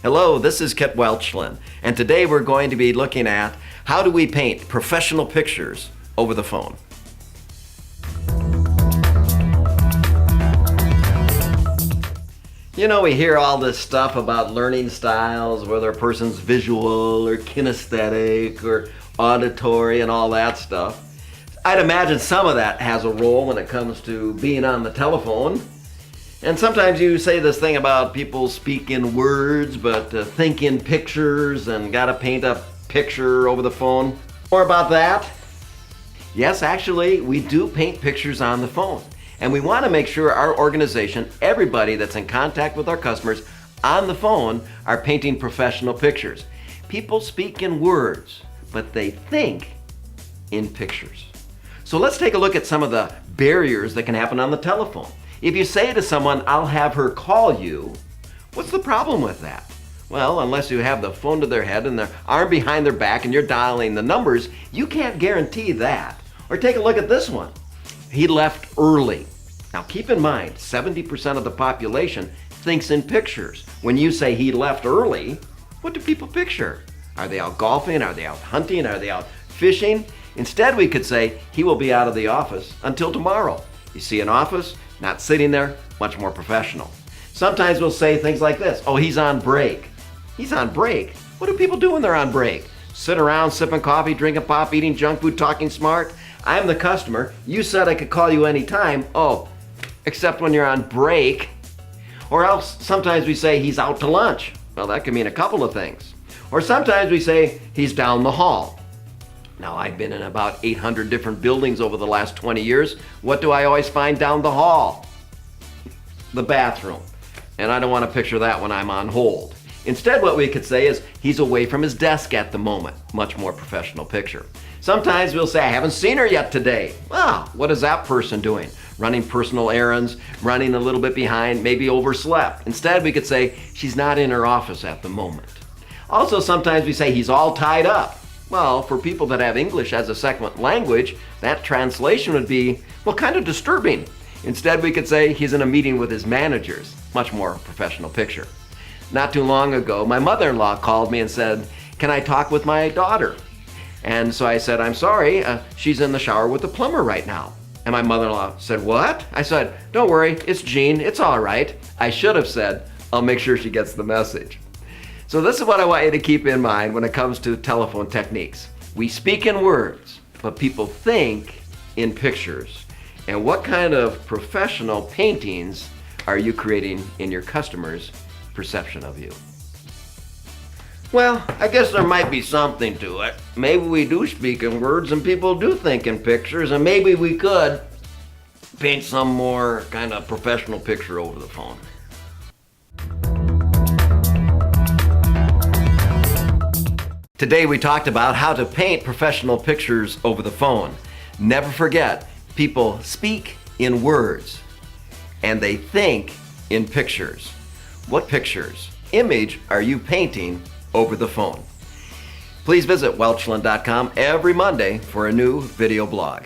Hello, this is Kit Welchlin, and today we're going to be looking at how do we paint professional pictures over the phone. You know, we hear all this stuff about learning styles, whether a person's visual or kinesthetic or auditory and all that stuff. I'd imagine some of that has a role when it comes to being on the telephone. And sometimes you say this thing about people speak in words, but think in pictures and gotta paint a picture over the phone. More about that? Yes, actually, we do paint pictures on the phone. And we want to make sure our organization, everybody that's in contact with our customers on the phone, are painting professional pictures. People speak in words, but they think in pictures. So let's take a look at some of the barriers that can happen on the telephone. If you say to someone, "I'll have her call you," what's the problem with that? Well, unless you have the phone to their head and their arm behind their back and you're dialing the numbers, you can't guarantee that. Or take a look at this one. He left early. Now keep in mind, 70% of the population thinks in pictures. When you say he left early, what do people picture? Are they out golfing? Are they out hunting? Are they out fishing? Instead, we could say he will be out of the office until tomorrow. You see an office, not sitting there, much more professional. Sometimes we'll say things like this, "Oh, he's on break." He's on break? What do people do when they're on break? Sit around sipping coffee, drinking pop, eating junk food, talking smart? I'm the customer. You said I could call you anytime. Oh, except when you're on break. Or else sometimes we say he's out to lunch. Well, that could mean a couple of things. Or sometimes we say he's down the hall. Now, I've been in about 800 different buildings over the last 20 years. What do I always find down the hall? The bathroom. And I don't want to picture that when I'm on hold. Instead, what we could say is he's away from his desk at the moment. Much more professional picture. Sometimes we'll say, "I haven't seen her yet today." Wow, what is that person doing? Running personal errands, running a little bit behind, maybe overslept. Instead, we could say, "She's not in her office at the moment." Also, sometimes we say, "He's all tied up." Well, for people that have English as a second language, that translation would be, well, kind of disturbing. Instead, we could say he's in a meeting with his managers. Much more professional picture. Not too long ago, my mother-in-law called me and said, "Can I talk with my daughter?" And so I said, "I'm sorry, she's in the shower with the plumber right now." And my mother-in-law said, "What?" I said, "Don't worry, it's Jean, it's all right." I should have said, "I'll make sure she gets the message." So this is what I want you to keep in mind when it comes to telephone techniques. We speak in words, but people think in pictures. And what kind of professional paintings are you creating in your customers' perception of you? Well, I guess there might be something to it. Maybe we do speak in words and people do think in pictures, and maybe we could paint some more kind of professional picture over the phone. Today we talked about how to paint professional pictures over the phone. Never forget, people speak in words and they think in pictures. What pictures, image are you painting over the phone? Please visit Welchlin.com every Monday for a new video blog.